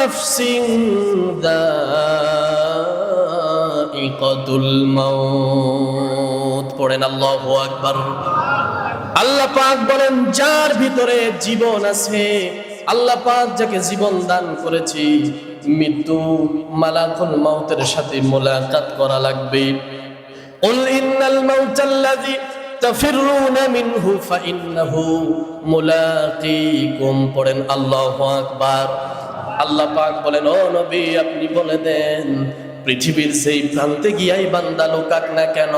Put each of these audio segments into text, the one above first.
নাফসিন যায়িকাতুল মাউত। পড়েন আল্লাহু আকবার। আল্লাহ পাক বলেন, যার ভিতরে জীবন আছে, আল্লাহ পাক যাকে জীবন দান করেছি, মৃত্যু মালাকুল মাউতের সাথে মোলাকাত করা লাগবে। কুল ইন্নাল মাউতাল্লাযী তাফিরুনা মিনহু ফাইন্নাহু মুলাকীকুম। পড়েন আল্লাহু আকবার। আল্লাহ পাক বলেন, ও নবী আপনি বলে দেন, পৃথিবীর সেই প্রান্তে গিয়াই বান্দা লুকাক না কেন,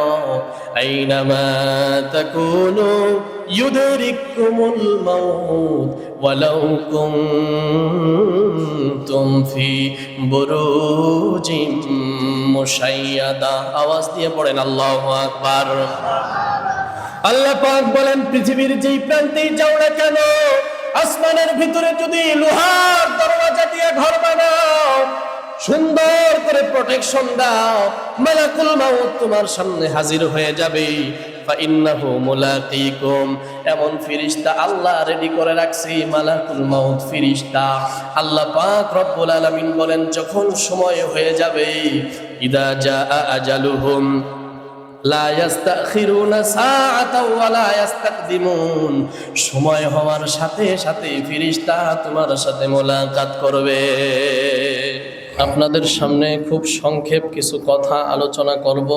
আইনামা তাকুনু ইউদরিকুমুল মাউত ওয়ালাউ কুনতুম ফি বুরুজিম মুশাইয়াদা। আওয়াজ দিয়ে পড়েন আল্লাহু আকবার। আল্লাহ পাক বলেন, পৃথিবীর যেই প্রান্তেই যাও না কেন, আসমানের ভিতরে যদি লোহার দরওয়াজা দিয়ে ঘর বানাও, সুন্দর করে প্রোটেকশন দাও, মালাকুল মাউত তোমার সামনে হাজির হয়ে যাবে। ফাইন্নাহু মুলাকীকুম। এমন ফেরেশতা আল্লাহ রেডি করে রাখছে, মালাকুল মাউত ফেরেশতা। আল্লাহ পাক রব্বুল আলামিন বলেন, যখন সময় হয়ে যাবে, ইদা জাআ আজালুহুম লা ইস্তাখিরুনা সাআতাও ওয়া লা ইস্তাকদিমুন। সময় হওয়ার সাথে সাথে ফেরেশতা তোমার সাথে মোলাকাত করবে। আপনাদের সামনে খুব সংক্ষেপ কিছু কথা আলোচনা করব।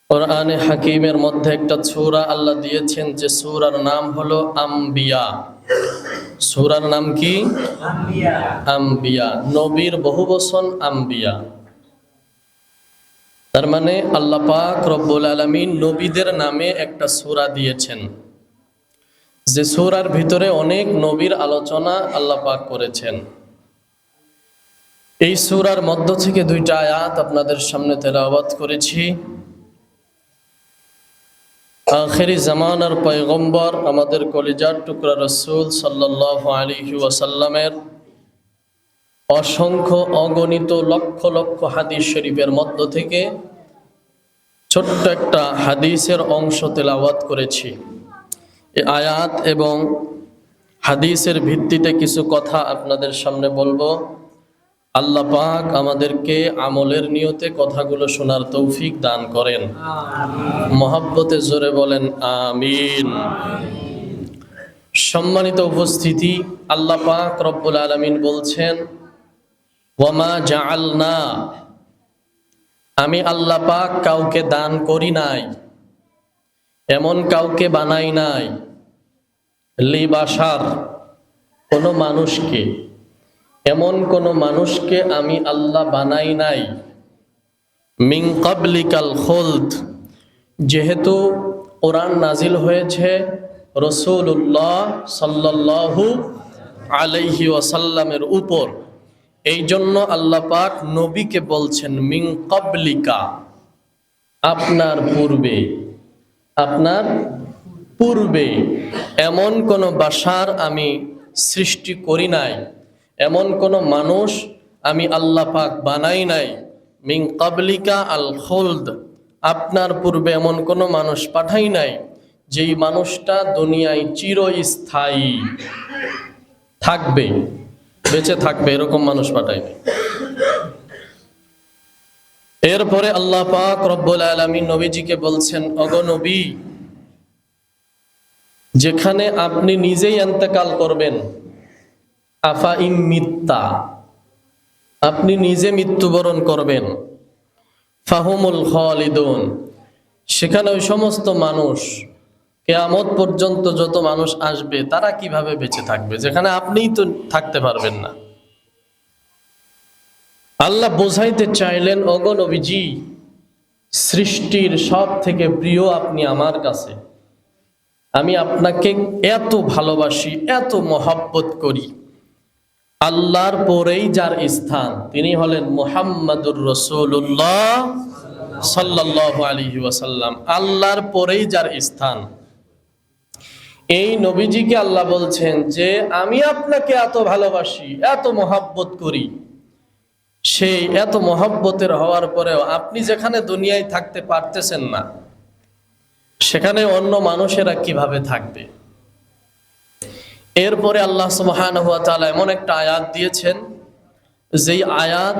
কোরআনে হাকিমের মধ্যে একটা সূরা আল্লাহ দিয়েছেন, যে সূরার নাম হলো আম্বিয়া। সূরার নাম কি? আম্বিয়া। আম্বিয়া, নবীর বহুবচন আম্বিয়া। তার মানে আল্লাহ পাক রব্বুল আলামিন নবীদের নামে একটা সূরা দিয়েছেন, যে সূরার ভিতরে অনেক নবীর আলোচনা আল্লাহ পাক করেছেন। এই সূরার মধ্য থেকে দুইটা আয়াত আপনাদের সামনে তেলাওয়াত করেছি। আখিরি জামানার পয়গম্বর, আমাদের কলিজার টুকরা রাসূল সাল্লাল্লাহু আলাইহি ওয়াসাল্লামের অসংখ্য অগণিত লক্ষ লক্ষ হাদিস শরীফের মধ্য থেকে ছোট্ট একটা হাদিসের অংশ তেলাওয়াত করেছি। এই আয়াত এবং হাদিসের ভিত্তিতে কিছু কথা আপনাদের সামনে বলবো। আল্লাহ পাক আমাদেরকে আমলের নিয়তে কথাগুলো শোনার তৌফিক দান করেন। মহব্বতে জোরে বলেন আমিন। সম্মানিত উপস্থিতি, আল্লাহ পাক রব্বুল আলামিন বলছেন, ওয়ামা জাআলনা, আমি আল্লাহ পাক কাউকে দান করি নাই, এমন কাউকে বানাই নাই, লিবাশার, কোনো মানুষকে, এমন কোনো মানুষকে আমি আল্লাহ বানাই নাই, মিন ক্বাবলিকাল খুলদ, যেহেতু কোরআন নাজিল হয়েছে রাসূলুল্লাহ সাল্লাল্লাহু আলাইহি ওয়াসাল্লামের উপর, এই জন্য আল্লাহ পাক নবীকে বলছেন মিন ক্বাবলিকা, আপনার পূর্বে, আপনার পূর্বে এমন কোনো বাশার আমি সৃষ্টি করি নাই, এমন কোনো মানুষ আমি আল্লাহ পাক বানাই নাই। মিন ক্বাবলিকা আল খুলদ, আপনার পূর্বে এমন কোনো মানুষ পাঠাই নাই যেই মানুষটা দুনিয়ায় চিরস্থায়ী থাকবে, বেঁচে থাকবে, এরকম মানুষ পাঠাই নাই। এরপরে আল্লাহ পাক রব্বুল আলামিন নবীজিকে বলছেন, ওগো নবী, যেখানে আপনি নিজেই ইন্তেকাল করবেন, আফা ইম মিত্তা, আপনি নিজে মৃত্যুবরণ করবেন, ফাহুমুল খালিদুন, সেখানে ওই সমস্ত মানুষ, কিয়ামত পর্যন্ত যত মানুষ আসবে, তারা কিভাবে বেঁচে থাকবে, যেখানে আপনিই তো থাকতে পারবেন না। আল্লাহ বোঝাইতে চাইলেন, ওগো নবীজি, সৃষ্টির সব থেকে প্রিয় আপনি আমার কাছে, আমি আপনাকে এত ভালোবাসি, এত মহব্বত করি। আল্লাহর পরেই যার স্থান, তিনি হলেন মুহাম্মাদুর রাসূলুল্লাহ সাল্লাল্লাহু আলাইহি ওয়াসাল্লাম। আল্লাহর পরেই যার স্থান, এই নবীজিকে আল্লাহ বলছেন যে আমি আপনাকে এত ভালোবাসি, এত মহব্বত করি। সেই এত মহব্বতের হওয়ার পরেও আপনি যেখানে দুনিয়ায় থাকতে পারতেছেন না, সেখানে অন্য মানুষেরা কিভাবে থাকবে? এরপরে আল্লাহ সুবহানাহু ওয়া তাআলা এমন একটা আয়াত দিয়েছেন, যেই আয়াত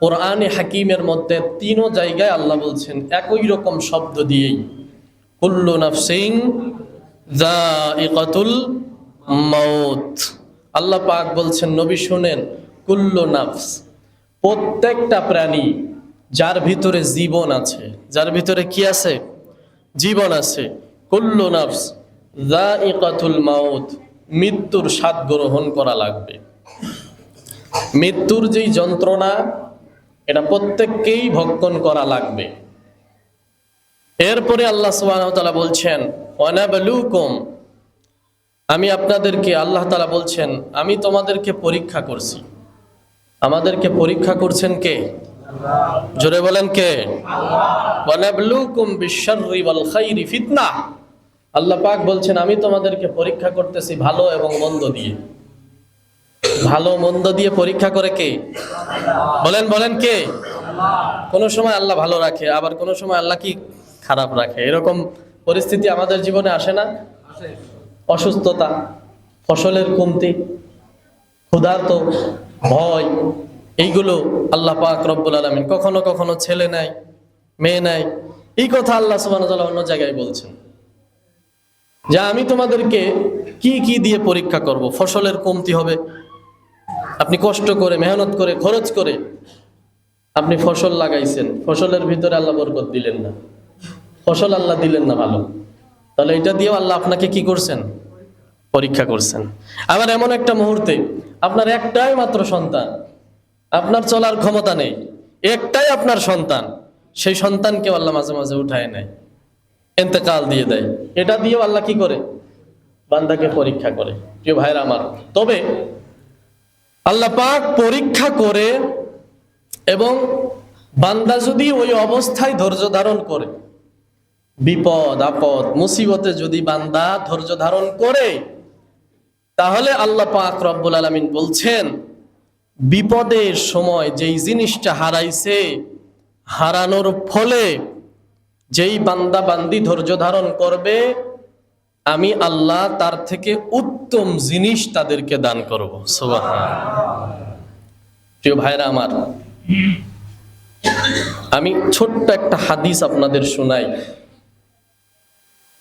কোরআনে হাকিমের মধ্যে তিনও জায়গায় আল্লাহ বলছেন একই রকম শব্দ দিয়েই, কুল্লু নাফসিন যায়িকাতুল মাউত। আল্লাহ পাক বলছেন, নবী শুনেন, কুল্লু নাফস, প্রত্যেকটা প্রাণী যার ভিতরে জীবন আছে, যার ভিতরে কি আছে? জীবন আছে। কুল্লু নাফস যায়িকাতুল মাউত, মৃত্যুর স্বাদ গ্রহণ করা লাগবে। মৃত্যুর যেই যন্ত্রণা, এটা প্রত্যেককেই ভক্ষণ করা লাগবে। এরপরে আল্লাহ সুবহানাহু ওয়া তাআলা বলছেন, ওয়ানাবলুকুম, আমি আপনাদেরকে, আল্লাহ তাআলা বলছেন, আমি তোমাদেরকে পরীক্ষা করছি। আমাদেরকে পরীক্ষা করছেন কে? জোরে বলেন কে? ওয়ানাবলুকুম বিশ-শাররি ওয়াল খাইরি ফিতনা। আল্লাহ পাক বলছেন, আমি তোমাদেরকে পরীক্ষা করতেছি ভালো এবং মন্দ দিয়ে। ভালো মন্দ দিয়ে পরীক্ষা করে কে? বলেন বলেন কে? কোন সময় আল্লাহ ভালো রাখে, আবার কোন সময় আল্লাহ কি খারাপ রাখে। এরকম পরিস্থিতি আমাদের জীবনে আসে না? অসুস্থতা, ফসলের কমতি, ক্ষুধার্ত, ভয়, এইগুলো আল্লাহ পাক রব্বুল আলামিন, কখনো কখনো ছেলে নাই, মেয়ে নাই, এই কথা আল্লাহ সুবহানাহু ওয়া তাআলা অন্য জায়গায় বলছেন, যে আমি তোমাদেরকে কি কি দিয়ে পরীক্ষা করব। ফসলের কমতি হবে, আপনি কষ্ট করে, মেহনত করে, খরচ করে আপনি ফসল লাগাইছেন, ফসলের ভিতরে আল্লাহ বরকত দিলেন না, ফসল আল্লাহ দিলেন না ভালো, তাহলে এটা দিয়েও আল্লাহ আপনাকে কি করছেন? পরীক্ষা করছেন। আবার এমন একটা মুহূর্তে আপনার একটাই মাত্র সন্তান, আপনার চলার ক্ষমতা নেই, একটাই আপনার সন্তান, সেই সন্তানকে আল্লাহ মাঝে মাঝে উঠায় নেয়, ইন্তেকাল দিয়ে দেয়। এটা দিয়েও আল্লাহ কি করে? বান্দাকে পরীক্ষা করে। প্রিয় ভাইরা আমার, তবে আল্লাহ পাক পরীক্ষা করে, এবং বান্দা যদি ওই অবস্থায় ধৈর্য ধারণ করে, বিপদ আপদ মুসিবতে যদি বান্দা ধৈর্য ধারণ করে, তাহলে আল্লাহ পাক রব্বুল আলামিন বলছেন, বিপদের সময় যেই জিনিসটা হারাইছে, হারানোর ফলে যেই বান্দা বান্দি ধৈর্য ধারণ করবে, আমি আল্লাহ তার থেকে উত্তম জিনিস তাদেরকে দান করব। সুবহানাল্লাহ। প্রিয় ভাইরা আমার, আমি ছোট্ট একটা হাদিস আপনাদের শোনাই।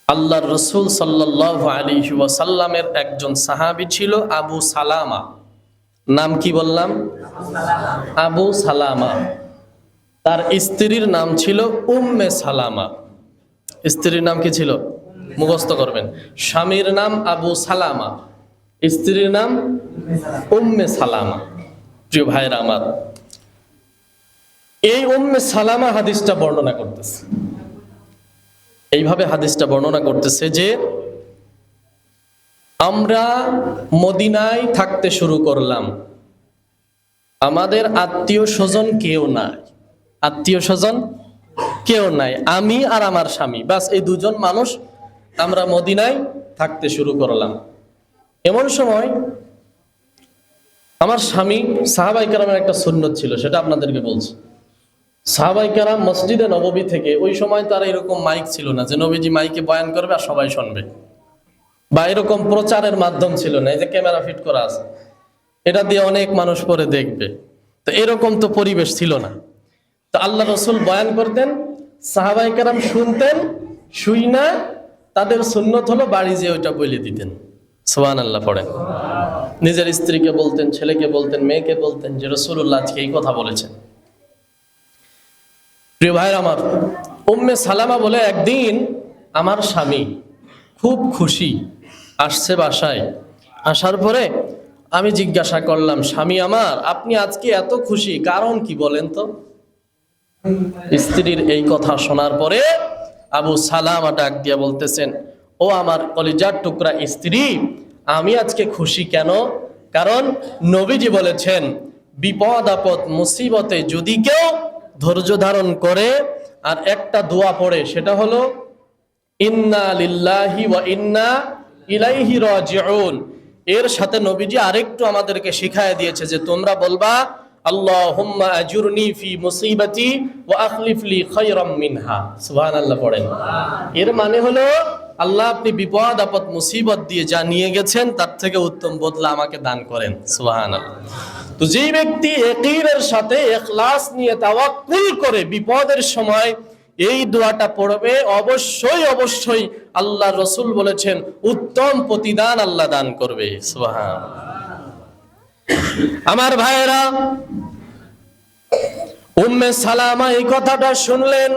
আল্লাহর রাসূল সাল্লাল্লাহু আলাইহি ওয়াসাল্লামের একজন সাহাবী ছিল আবু সালামা। নাম কি বললাম? আবু সালামা। তার স্ত্রীর নাম ছিল উম্মে সালামা। স্ত্রীর নাম কি ছিল? মুখস্থ করবেন। স্বামীর নাম আবু সালামা, স্ত্রীর নাম উম্মে সালামা। প্রিয় ভাইরা আমার, এই উম্মে সালামা হাদিসটা বর্ণনা করতেছে, এইভাবে হাদিসটা বর্ণনা করতেছে যে, আমরা মদিনায় থাকতে শুরু করলাম, আমাদের আত্মীয় স্বজন কেউ নাই, আত্মীয় স্বজন কেউ নাই, আমি আর আমার স্বামী, বাস এই দুজন মানুষ আমরা মদিনায় থাকতে শুরু করলাম। এমন সময় আমার স্বামী, সাহাবায়ে কেরামের একটা সুন্নত ছিল, সেটা আপনাদেরকে বলছি। সাহাবায়ে কেরাম মসজিদে নববী থেকে, ওই সময় তার এরকম মাইক ছিল না যে নবীজি মাইকে বয়ান করবে আর সবাই শুনবে, বা এরকম প্রচারের মাধ্যম ছিল না, এই যে ক্যামেরা ফিট করা আছে, এটা দিয়ে অনেক মানুষ পরে দেখবে, তো এরকম তো পরিবেশ ছিল না। তো আল্লাহ রাসূল বয়ান করতেন, সাহাবায়ে কেরাম শুনতেন, শুই না তাদের সুন্নত হলো বাড়ি যেয়ে ওইটা বলে দিতেন। সুবহানাল্লাহ পড়েন। নিজের স্ত্রীকে বলতেন, ছেলেকে বলতেন, মেয়েকে বলতেন যে রাসূলুল্লাহ আজকে এই কথা বলেছেন। প্রিয় ভাইরা আমার, উম্মে সালামা বলে, একদিন আমার স্বামী খুব খুশি, আসছে বাসায়। আসার পরে আমি জিজ্ঞাসা করলাম, স্বামী আমার, আপনি আজকে এত খুশি, কারণ কি বলেন তো? স্ত্রীর এই কথা শোনার পরে আবু সালামা ডাক দিয়া বলতেছেন, ও আমার কলিজার টুকরা স্ত্রী, আমি আজকে খুশি কেন? কারণ নবীজি বলেছেন, বিপদ আপদ মুসিবতে যদি কেউ ধৈর্য ধারণ করে আর একটা দোয়া পড়ে, সেটা হলো ইন্না লিল্লাহি ওয়া ইন্না ইলাইহি রাজিউন, এর সাথে নবীজি আরেকটু আমাদেরকে শিখায় দিয়েছে যে তোমরা বলবা, আল্লাহুম্মা আজুরনি ফি মুসিবাতি ওয়া আখলিফ লি খায়রাম মিনহা। সুবহানাল্লাহ পড়েন। এর মানে হলো আল্লাহ আপনি বিপদ আপদ মুসিবত দিয়ে যা নিয়ে গেছেন তার থেকে উত্তম বদলা আমাকে দান করেন। সুবহানাল্লাহ। তো যেই ব্যক্তি ইয়াকিনের সাথে ইখলাস নিয়ে তাওয়াক্কুল করে বিপদের সময় এই দোয়াটা পড়বে, অবশ্যই আল্লাহ রাসূল বলেছেন উত্তম প্রতিদান আল্লাহ দান করবে। সুবহানাল্লাহ। আমার ভাইয়েরা, উম্মে সালামা এই কথাটা শুনলেন।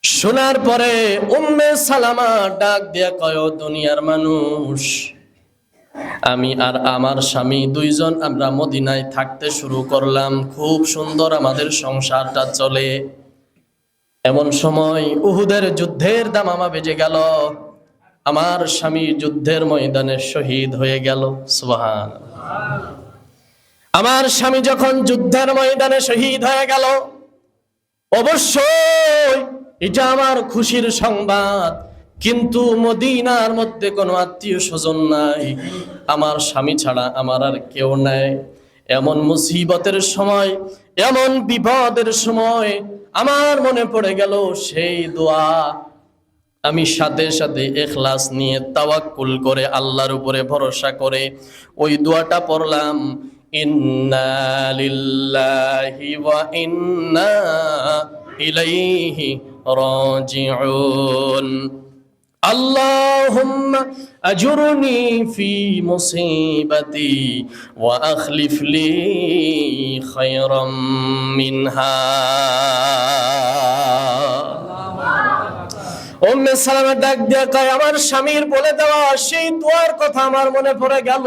শোনার পরে উম্মে সালামা ডাক দিয়া কয়, দুনিয়ার মানুষ, আমি আর আমার স্বামী দুইজন আমরা মদিনায় থাকতে শুরু করলাম, খুব সুন্দর আমাদের সংসারটা চলে। এমন সময় উহুদের যুদ্ধের দামামা বেজে গেল, আমার স্বামী যুদ্ধের ময়দানে শহীদ হয়ে গেল। সুবহানাল্লাহ। আমার স্বামী যখন যুদ্ধের ময়দানে শহীদ হয়ে গেল, অবশ্যই এটা আমার খুশির সংবাদ, কিন্তু মদিনার মধ্যে কোনো আত্মীয় স্বজন নাই, আমার স্বামী ছাড়া আমার আর কেউ নাই। এমন মুসিবতের সময়, এমন বিপদের সময় আমার মনে পড়ে গেল সেই দোয়া। আমি সাথে সাথে ইখলাস নিয়ে তাওয়াক্কুল করে আল্লাহর উপরে ভরসা করে ওই দোয়াটা পড়লাম, ইন্না লিল্লাহি ওয়া ইন্না ইলাইহি রাজিউন। আল্লাহুম্মা আজুরনি ফি মুসিবাতি ওয়া আখলিফ লি খায়রাম মিনহা। উম্মে সালামা ডাক দিয়া কয়, আমার স্বামীর বলে দেওয়া সেই দোয়ার কথা আমার মনে পড়ে গেল।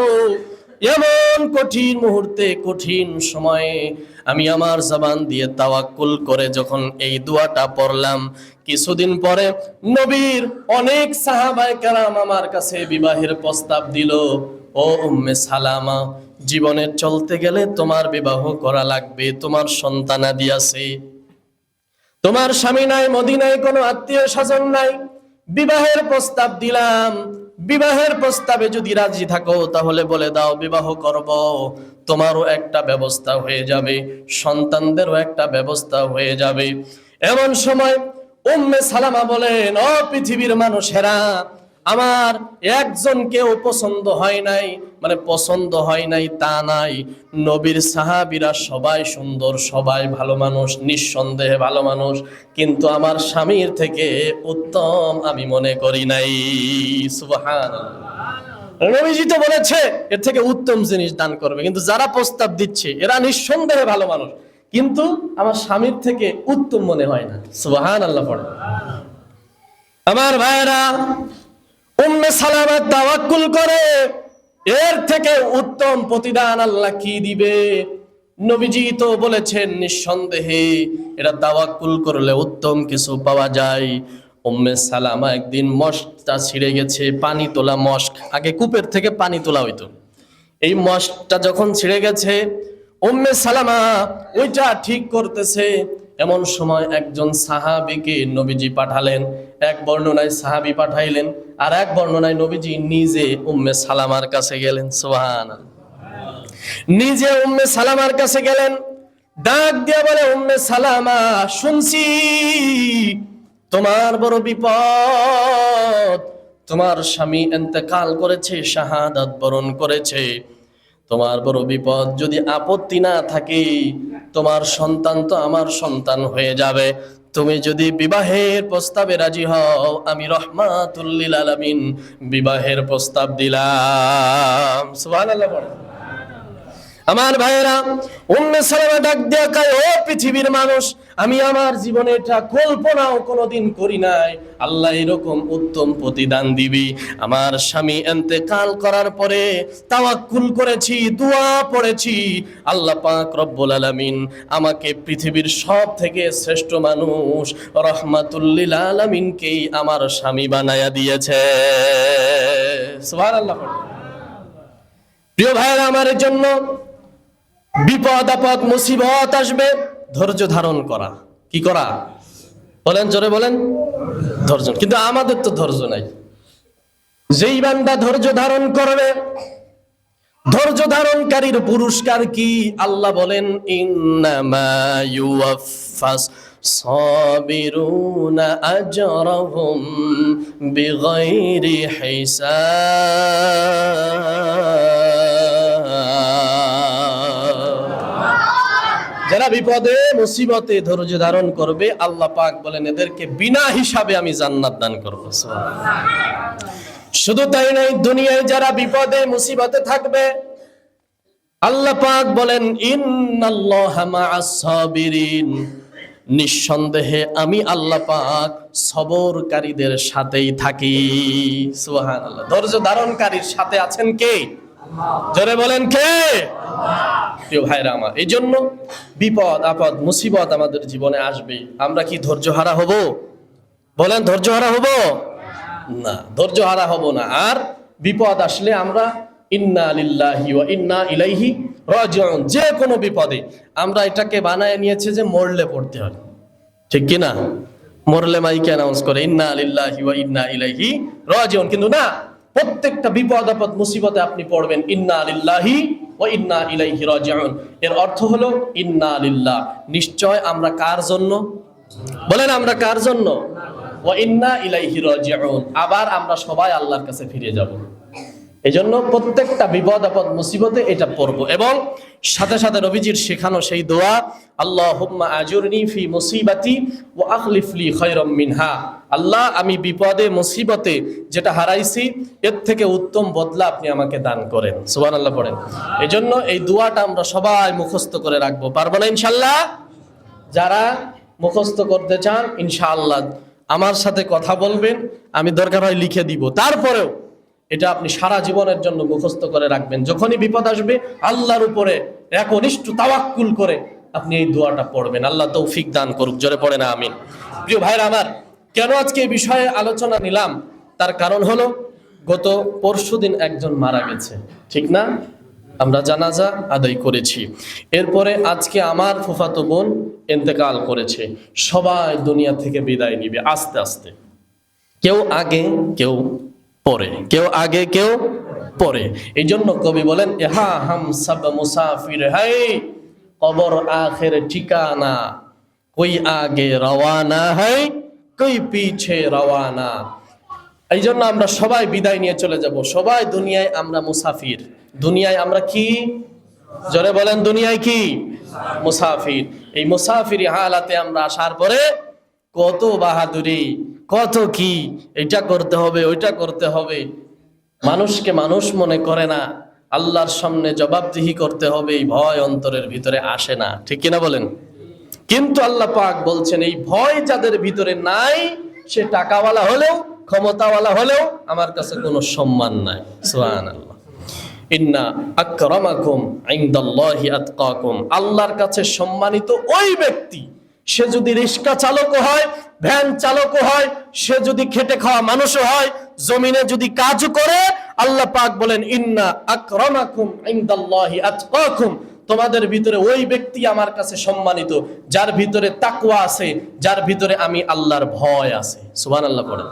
এমন কঠিন মুহূর্তে, কঠিন সময়ে আমি আমার জবান দিয়ে তাওয়াক্কুল করে যখন এই দোয়াটা পড়লাম, কিছুদিন পরে নবীর অনেক সাহাবায়ে কেরাম আমার কাছে বিবাহের প্রস্তাব দিল। ও উম্মে সালামা, জীবনে চলতে গেলে তোমার বিবাহ করা লাগবে, তোমার সন্তানাদি আছে, তোমার স্বামী নাই, মদিনায় কোনো আত্মীয় স্বজন নাই, বিবাহের প্রস্তাব দিলাম, বিবাহের প্রস্তাবে যদি রাজি থাকো তাহলে বলে দাও, বিবাহ করব, তোমারও একটা ব্যবস্থা হয়ে যাবে, সন্তানদেরও একটা ব্যবস্থা হয়ে যাবে। এমন সময় উম্মে সালামা বলেন, ও পৃথিবীর মানুষেরা, আমার একজনকেও পছন্দ হয় নাই, মানে পছন্দ হয় নাই তা নাই, নবীর সাহাবীরা সবাই সুন্দর, সবাই ভালো মানুষ, নিঃসন্দেহে ভালো মানুষ, কিন্তু আমার স্বামীর থেকে উত্তম আমি মনে করি নাই। সুবহানাল্লাহ। নবীজি তো বলেছে এর থেকে উত্তম জিনিস দান করবে, কিন্তু যারা প্রস্তাব দিচ্ছে এরা নিঃসন্দেহে ভালো মানুষ, কিন্তু আমার স্বামীর থেকে উত্তম মনে হয় না। সুবহানাল্লাহ পড়ে। আমার ভাইরা, উম্মে সালামা তাওয়াক্কুল করে এর থেকে উত্তম প্রতিদান আল্লাহ কি দিবে? নবীজি তো বলেছেন নিঃসন্দেহে এটা তাওয়াক্কুল করলে উত্তম কিছু পাওয়া যায়। উম্মে সালামা একদিন মশকটা ছিঁড়ে গেছে, পানি তোলা মশক, আগে কূপের থেকে পানি তোলা হইতো, এই মশকটা যখন ছিঁড়ে গেছে উম্মে সালামা ওইটা ঠিক করতেছে। এমন সময় একজন সাহাবীকে নবীজি পাঠালেন, এক বর্ণনায় সাহাবী পাঠাইলেন, আর এক বর্ণনায় নবীজি নিজে উম্মে সালামার কাছে গেলেন। সুবহানাল্লাহ। নিজে উম্মে সালামার কাছে গেলেন, ডাক দিয়া বলে, উম্মে সালামা, শুনছি তোমার বড় বিপদ, তোমার স্বামী ইন্তেকাল করেছে, শাহাদাত বরণ করেছে, তোমার বড় বিপদ, যদি আপত্তি না থাকে তোমার সন্তান তো আমার সন্তান হয়ে যাবে, তুমি যদি বিবাহের প্রস্তাবে রাজি হও, আমি রহমাতুল লিল আলামিন বিবাহের প্রস্তাব দিলাম। সুবহানাল্লাহ। আমার ভাইয়েরা, উম্মে সালামা ডাক দিয়া কয়, ও পৃথিবীর মানুষ, আমি আমার জীবনে এটা কল্পনাও কোনোদিন করি নাই আল্লাহ এরকম উত্তম প্রতিদান দিবি। আমার স্বামী ইন্তেকাল করার পরে তাওয়াক্কুল করেছি, দোয়া পড়েছি, আল্লাহ পাক রব্বুল আলামিন আমাকে পৃথিবীর সব থেকে শ্রেষ্ঠ মানুষ রহমাতুল লিল আলামিনকেই আমার স্বামী বানায়া দিয়েছে। সুবহানাল্লাহ। প্রিয় ভাইয়েরা, আমার জন্য বিপদ আপদ মুসিবত আসবে, ধৈর্য ধারণ করা, কি করা বলেন, জোরে বলেন, ধৈর্য। কিন্তু আমাদের তো ধৈর্য নাই। যেই বান্দা ধৈর্য ধারণ করবে, ধৈর্য ধারণকারীর পুরস্কার কি? আল্লাহ বলেন, ইন্নামা ইউওয়াফাস সাবিরুনা আজরাহুম বিগাইরি হিসাব। যারা বিপদে মুসিবতে ধৈর্য ধারণ করবে আল্লাহ পাক বলেন এদেরকে বিনা হিসাবে আমি জান্নাত দান করব। শুধু তাই নয়, দুনিয়ায় যারা বিপদে মুসিবতে থাকবে আল্লাহ পাক বলেন ইন্নাল্লাহা মাআস সাবিরিন, নিঃসন্দেহে আমি আল্লাহ পাক সবরকারীদের সাথেই থাকি। সুবহানাল্লাহ। ধৈর্য ধারণকারীর সাথে আছেন কে? জোরে বলেন কে? প্রিয় ভাইরা আমার, এই জন্য বিপদ আপদ মুসিবত আমাদের জীবনে আসবে, আমরা কি ধৈর্যহারা হব? বলেন ধৈর্যহারা হব না, ধৈর্যহারা হব না। আর বিপদ আসলে আমরা ইন্না লিল্লাহি ওয়া ইন্না ইলাইহি রাজিউন, যে কোনো বিপদে আমরা এটাকে বানায় নিয়েছে যে মরলে পড়তে হয়, ঠিক কি না? মরলে মাইকে অ্যানাউন্স করে ইন্না লিল্লাহি ওয়া ইন্না ইলাইহি রাজিউন, কিন্তু না, প্রত্যেকটা বিপদ আপদ মুসিবতে আপনি পড়বেন ইন্না লিল্লাহি ওয়া ইন্না ইলাইহি রাজিউন। এর অর্থ হলো ইন্না লিল্লাহ, নিশ্চয় আমরা কার জন্য? বলেন আমরা কার জন্য? ওয়া ইন্না ইলাইহি রাজিউন, আবার আমরা সবাই আল্লাহর কাছে ফিরে যাব। এজন্য প্রত্যেকটা বিপদ আপদ মুসিবতে এটা পড়ব, এবং সাথে সাথে নবীজির শেখানো সেই দোয়া আল্লাহুম্মা আজুরনি ফি মুসিবাতি ওয়া আখলিফ লি খায়রাম মিনহা, আল্লাহ আমি বিপদে মুসিবতে যেটা হারাইছি এর থেকে উত্তম বদলা আপনি আমাকে দান করেন। সুবহানাল্লাহ পড়েন। এজন্য এই দোয়াটা আমরা সবাই মুখস্থ করে রাখবো, পারবো না ইনশাআল্লাহ? যারা মুখস্থ করতে চান ইনশাআল্লাহ আমার সাথে কথা বলবেন, আমি দরকার হয় লিখে দিব, তারপরেও এটা আপনি সারা জীবনের জন্য মুখস্থ করে রাখবেন। যখনই বিপদ আসবে আল্লাহর উপরে একনিষ্ঠ তাওয়াক্কুল করে আপনি এই দোয়াটা পড়বেন। আল্লাহ তৌফিক দান করুক, জোরে পড়ে না আমিন। প্রিয় ভাইরা আমার, কেন আজকে এই বিষয়ে আলোচনা নিলাম, তার কারণ হলো গত পরশুদিন একজন মারা গেছে, ঠিক না? আমরা জানাজা আদায় করেছি, এরপরে আজকে আমার ফুফাতো বোন ইন্তেকাল করেছে। সবাই দুনিয়া থেকে বিদায় নিবে আস্তে আস্তে, কেউ আগে কেউ পরে, কেউ আগে কেউ পরে। এই জন্য কবি বলেন ইহা হাম সব মুসাফির হাই, কবর আখের ঠিকানা, কোই আগে রওয়ানা হয় কোই পিছে রওয়ানা। এই জন্য আমরা সবাই বিদায় নিয়ে চলে যাব, সবাই দুনিয়ায় আমরা মুসাফির। দুনিয়ায় আমরা কি? জোরে বলেন দুনিয়ায় কি? মুসাফির। এই মুসাফিরি হালাতে আমরা আসার পরে কত বাহাদুরি, কত কি, এটা করতে হবে ওইটা করতে হবে, মানুষকে মানুষ মনে করে না, আল্লাহর সামনে জবাবদিহি করতে হবে, এই ভয় অন্তরের ভিতরে আসে না, ঠিক কিনা বলেন? কিন্তু আল্লাহ পাক বলছেন এই ভয় যাদের ভিতরে নাই, সে টাকাওয়ালা হলেও ক্ষমতাওয়ালা হলেও আমার কাছে কোনো সম্মান নাই। সুবহানাল্লাহ। ইন্না আকরামাকুম ইনদাল্লাহি আতকাকুম, আল্লাহর কাছে সম্মানিত ওই ব্যক্তি, সে যদি রিক্সা চালকও হয়, ভ্যান চালকও হয়, সে যদি খেটে খাওয়া মানুষও হয়, জমিনে যদি কাজও করে, আল্লাহ পাক বলেন ইন্না আকরামাকুম ইনদাল্লাহি আতকাকুম, তোমাদের ভিতরে ওই ব্যক্তি আমার কাছে সম্মানিত যার ভিতরে তাকওয়া আছে, যার ভিতরে আমি আল্লাহর ভয় আছে। সুবহানাল্লাহ পড়েন।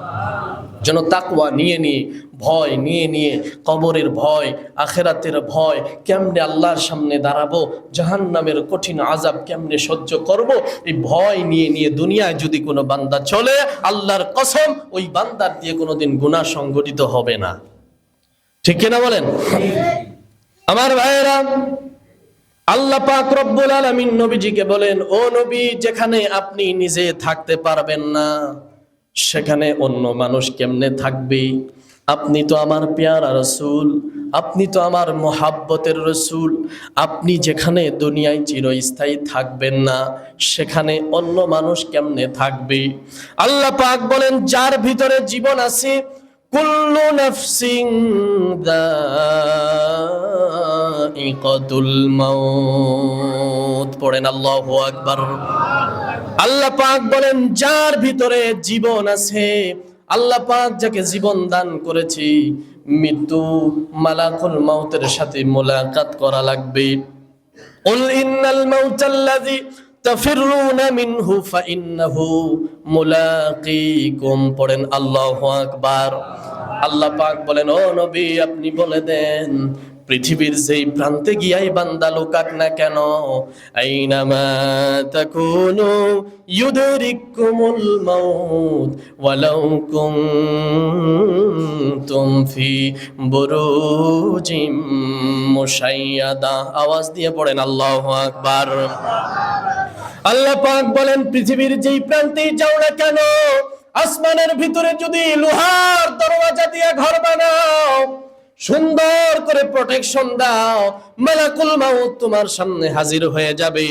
যেন তাকওয়া নিয়ে নিয়ে, ভয় নিয়ে নিয়ে, কবরের ভয়, আখেরাতের ভয়, কেমনে আল্লাহর সামনে দাঁড়াবো, জাহান্নামের কঠিন আযাব কেমনে সহ্য করব, এই ভয় নিয়ে নিয়ে দুনিয়ায় যদি কোনো বান্দা চলে, আল্লাহর কসম ওই বান্দার দিয়ে কোনোদিন গুনাহ সংগঠিত হবে না, ঠিক কিনা বলেন? আমার ভাইয়েরা, আল্লাহ পাক রব্বুল আলামিন নবীজিকে বলেন, ও নবী, যেখানে আপনি নিজে থাকতে পারবেন না সেখানে অন্য মানুষ কেমনে থাকবে? আপনি তো আমার পেয়ারা রাসূল, আপনি তো আমার মোহাব্বতের রাসূল, আপনি যেখানে দুনিয়ায় চিরস্থায়ী থাকবেন না সেখানে অন্য মানুষ কেমনে থাকবে? আল্লাহ পাক বলেন, যার ভিতরে জীবন আছে, কুল্লু নাফসিন যায়িকাতুল মাউত, পড়েন আল্লাহু আকবার। আল্লাহ পাক বলেন, যার ভিতরে জীবন আছে, আল্লাহ পাক যাকে জীবন দান করেছে, মৃত্যু মালাকুল মাউতের সাথে মোলাকাত করা লাগবে। কুল ইন্নাল মাউতাল্লাযী তাফিরুনা মিনহু ফাইন্নাহু মুলাকীকুম, পড়েন আল্লাহু আকবার। আল্লাহ পাক বলেন, ও নবী আপনি বলে দেন, পৃথিবীর যেই প্রান্তে গিয়াই বান্দা লুকাক না কেন, আইনামা তাকুনু ইউদরিকুমুল মাউত ওয়ালাউ কুনতুম ফি বুরুজিম মুশাইয়াদা। আওয়াজ দিয়ে পড়েন আল্লাহু আকবার। আল্লাহ পাক বলেন, পৃথিবীর যেই প্রান্তে যাও না কেন, আসমানের ভিতরে যদি লোহার দরওয়াজা দিয়ে ঘর বানাও, সুন্দর করে প্রোটেকশন দাও, মালাকুল মাউত তোমার সামনে হাজির হয়ে যাবে।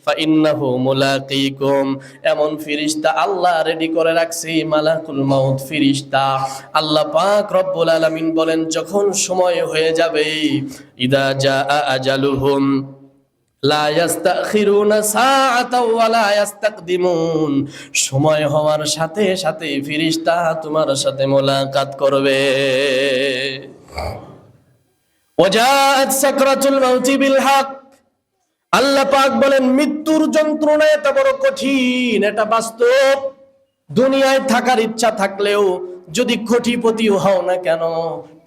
ফাইন্নাহু মুলাকিকুম, এমন ফেরেশতা আল্লাহ রেডি করে রাখছে, মালাকুল মাউত ফেরেশতা। আল্লাহ পাক রব্বুল আলামিন বলেন, যখন সময় হয়ে যাবে, ইদা জাআ আজালুহুম লা ইস্তাখিরুনা সাআতাও ওয়া লা ইস্তাকদিমুন, সময় হওয়ার সাথে সাথে ফেরেশতা তোমার সাথে মোলাকাত করবে। ওয়াজাআত সাকরাতুল মাউতি বিল হক, আল্লাহ পাক বলেন, মৃত্যুর যন্ত্রণা এত বড় কঠিন, এটা বাস্তব। দুনিয়ায় থাকার ইচ্ছা থাকলেও যদি কোটিপতিও হও না কেন,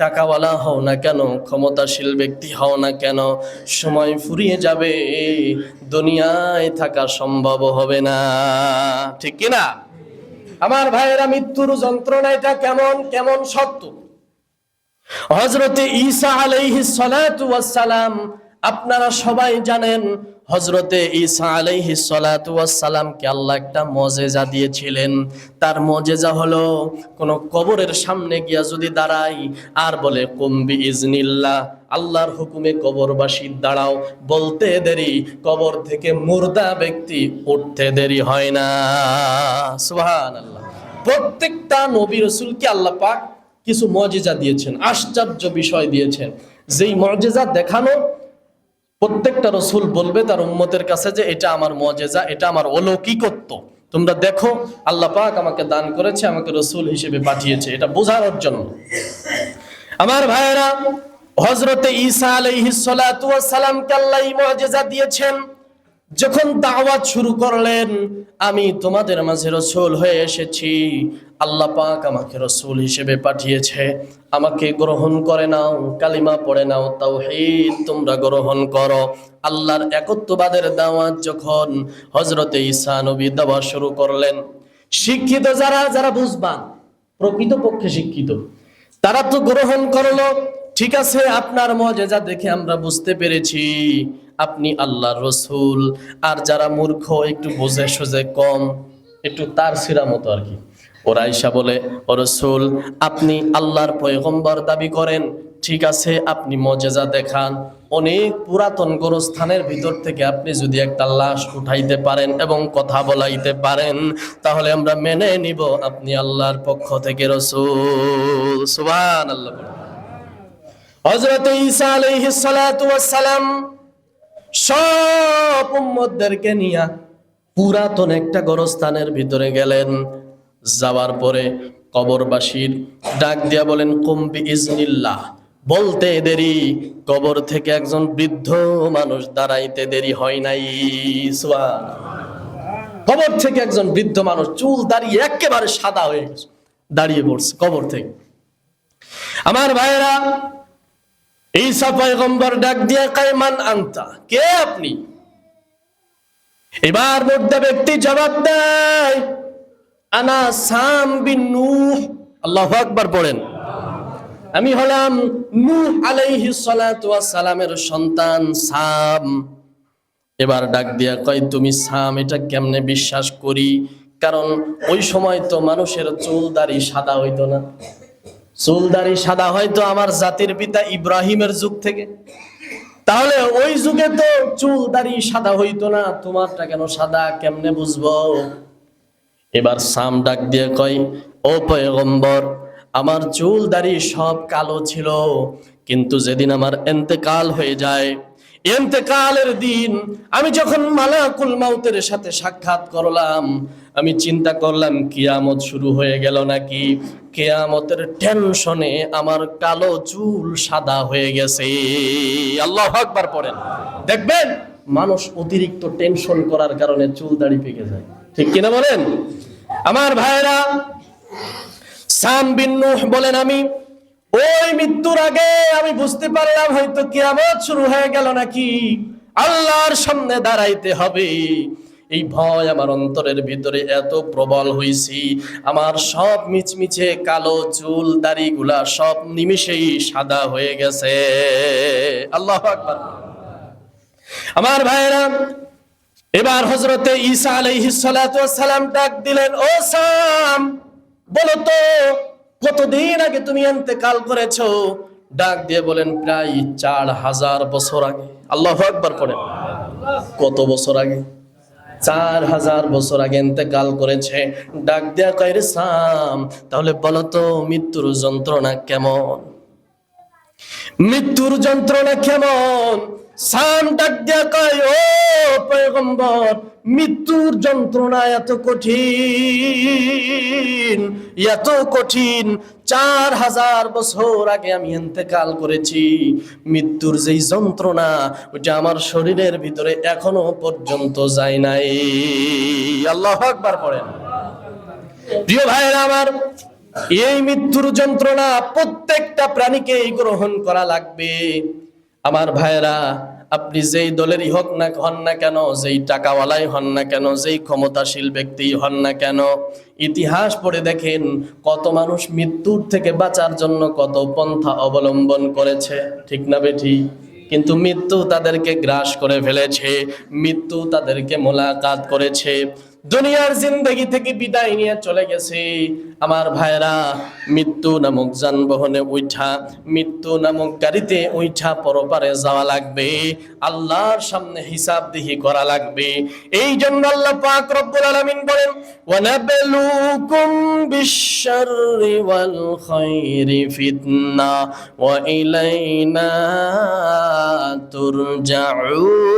টাকাওয়ালা হও না কেন, ক্ষমতাশীল ব্যক্তি হও না কেন, সময় ফুরিয়ে যাবে, দুনিয়ায় থাকা সম্ভব হবে না। ঠিক কিনা আমার ভাইয়েরা? মৃত্যুর যন্ত্রণা এটা কেমন কেমন সত্য। হযরতে ঈসা আলাইহিস সালাতু ওয়াস সালাম, আপনারা সবাই জানেন, হযরতে ঈসা আলাইহিস সালাতু ওয়াস সালামকে আল্লাহ একটা মুজিজা দিয়েছিলেন। তার মুজিজা হলো, কোন কবরের সামনে গিয়া যদি দাঁড়াই আর বলে কুম বিইজনিল্লাহ, আল্লাহর হুকুমে কবরবাসী দাঁড়াও, বলতে দেরি কবর থেকে মুর্দা ব্যক্তি উঠতে দেরি হয় না। সুবহানাল্লাহ। প্রত্যেকটা নবী রাসূলকে আল্লাহ পাক কিছু মুজিজা দিয়েছেন, আশ্চর্য বিষয় দিয়েছেন। যেই মুজিজা দেখানো প্রত্যেকটা রাসূল বলবে তার উম্মতের কাছে যে এটা আমার মুজিজা, এটা আমার অলৌকিকত্ব, তোমরা দেখো আল্লাহ পাক আমাকে দান করেছে, আমাকে রাসূল হিসেবে পাঠিয়েছে, এটা বোঝানোর জন্য। আমার ভাইয়েরা, হযরতে ঈসা আলাইহিস সালাতু ওয়াস সালামকে আল্লাহ এই মুজিজা দিয়েছেন। যখন দাওয়াত শুরু করলেন, আমি তোমাদের মাঝে রাসূল হয়ে এসেছি, আল্লাহ পাক আমাকে রাসূল হিসেবে পাঠিয়েছে, আমাকে গ্রহণ করে নাও, কালিমা পড়ে নাও, তাওহীদ তোমরা গ্রহণ করো। আল্লাহর একত্ববাদের দাওয়াত যখন হযরতে ঈসা নবী দেওয়া শুরু করলেন, শিক্ষিত যারা যারা বুঝবান, প্রকৃতপক্ষে শিক্ষিত, তারা তো গ্রহণ করলো। ঠিক আছে, আপনার মুজিজা দেখে আমরা বুঝতে পেরেছি আপনি আল্লাহর রাসূল। আর যারা মূর্খ, একটু বোঝে সোজে কম, একটু তার সিরা মতো আর কি, ওরা আয়েশা বলে, ও রাসূল আপনি আল্লাহর পয়গম্বর দাবি করেন, ঠিক আছে আপনি মুজিজা দেখান। অনেক পুরাতন গোরস্থানের ভিতর থেকে আপনি যদি একটা লাশ উঠাইতে পারেন এবং কথা বলাইতে পারেন, তাহলে আমরা মেনে নিব আপনি আল্লাহর পক্ষ থেকে রাসূল। সুবহানাল্লাহ। হযরত ঈসা আলাইহিস সালাতু ওয়াস সালাম সব উম্মতদেরকে নিয়ে পুরাতন একটা গোরস্থানের ভিতরে গেলেন। যাওয়ার পরে কবরবাসীর ডাক দিয়া বলেন, কুম বিইজনিল্লাহ, বলতে দেরি কবর থেকে একজন বৃদ্ধ মানুষ দাঁড়াইতে দেরি হয় নাই। সুবহানাল্লাহ। কবর থেকে একজন বৃদ্ধ মানুষ, চুল দাঁড়িয়ে একেবারে সাদা হয়ে গেছে, দাঁড়িয়ে পড়ছে কবর থেকে। আমার ভাইয়েরা, ঈসা পয়গম্বর ডাক দিয়ে কয়, মান আনতা, কে আপনি? এবার মুর্দা ব্যক্তি জবাব দেয়, আনা সাম বিন নূহ। আল্লাহু আকবার পড়েন। আমি হলাম নূহ আলাইহিস সালাতু ওয়াস সালামের সন্তান সাম। এবার ডাক দিয়া কয়, তুমি সাম, এটা কেমনে বিশ্বাস করি? কারণ ওই সময় তো মানুষের চুল দাড়ি সাদা হইতো না। চুল দাড়ি সাদা হয়তো আমার জাতির পিতা ইব্রাহিমের যুগ থেকে, তাহলে ওই যুগে তো চুল দাড়ি সাদা হইতো না, তোমারটা কেন সাদা, কেমনে বুঝবো? এবার সাম ডাক দিয়ে কয়, ও পয়গম্বর, আমার চুল দাড়ি সব কালো ছিল, কিন্তু যেদিন আমার ইন্তেকাল হয়ে যায়, ইন্তেকালের দিন আমি যখন মালাকুল মাউতের সাথে সাক্ষাৎ করলাম, আমি চিন্তা করলাম কিয়ামত শুরু হয়ে গেল নাকি। কিয়ামতের টেনশনে আমার কালো চুল সাদা হয়ে গেছে। আল্লাহু আকবার পড়েন। দেখবেন মানুষ অতিরিক্ত টেনশন করার কারণে চুল দাড়ি পেকে যায়, ঠিক কিনা বলেন? আমার ভাইরা, সাম বিন নূহ বলেন, আমি ওই মৃত্যুর আগে আমি বুঝতে পারলাম হয়তো কিয়ামত শুরু হয়ে গেল নাকি, আল্লাহর সামনে দাঁড়াইতে হবে। এই ভয় আমার অন্তরের ভিতরে এত প্রবল হইছি, আমার সব মিচমিচে কালো চুল দাড়িগুলা সব নিমিষেই সাদা হয়ে গেছে। আল্লাহু আকবার। আমার ভাইরা, এবার হযরতে ঈসা আলাইহিস সালাতু ওয়াস সালাম ডাক দিলেন, ও সাম, বলো তো কতদিন আগে তুমি ইন্তেকাল করেছো? ডাক দিয়ে বলেন, প্রায় 4000 বছর আগে। আল্লাহু আকবার পড়েন। কত বছর আগে? 4000 বছর আগে ইন্তেকাল করেছে। ডাক দিয়া কয়, রে সাম, তাহলে বলো তো মৃত্যুর যন্ত্রণা কেমন? মৃত্যুর যন্ত্রণা কেমন? সাম ডাক দিয়া কয়, ও পয়গম্বর, মৃত্যুর যন্ত্রণা এত কঠিন, এত কঠিন। 4000 বছর আগে আমি ইন্তেকাল করেছি। মৃত্যুর যেই যন্ত্রণা, ওটা আমার শরীরের ভিতরে এখনো পর্যন্ত যায় নাই। আল্লাহু আকবার পড়েন। প্রিয় ভাইরা আমার, এই মৃত্যুর যন্ত্রণা প্রত্যেকটা প্রাণীকেই গ্রহণ করা লাগবে। আমার ভাইরা, আপনি যেই দলেরই হন না কেন, যেই টাকাওয়ালাই হন না কেন, যেই ক্ষমতাশীল ব্যক্তি হন না কেন, ইতিহাস পড়ে দেখেন কত মানুষ মৃত্যুর থেকে বাঁচার জন্য কত পন্থা অবলম্বন করেছে, ঠিক না বেঠি? কিন্তু মৃত্যু তাদেরকে গ্রাস করে ফেলেছে, মৃত্যু তাদেরকে মোলাকাত করেছে, দুনিয়ার জিন্দেগি থেকে বিদায় নিয়ে চলে গেছে। আমার ভাইরা, মৃত্যু নামক যানবাহনে উঠা, মৃত্যু নামক গাড়িতে উঠা পরপারে যাওয়া লাগবে, আল্লাহর সামনে হিসাবদিহি করা লাগবে। এই জন্য আল্লাহ পাক রব্বুল আলামিন বলেন, ওয়ানাবলুকুম বিশ-শাররি ওয়াল খায়রি ফিতনা ওয়া ইলাইনা তুরজাউন।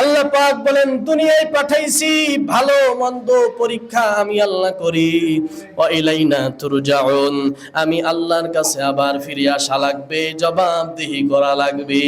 আল্লাহ পাক বলেন, দুনিয়ায় পাঠাইছি ভালো মন্দ পরীক্ষা আমি আল্লাহ করি। ওয়া ইলাইনা তুরজাউন, আমি আল্লাহর কাছে আবার ফিরে আসা লাগবে, জবাবদিহি করা লাগবে।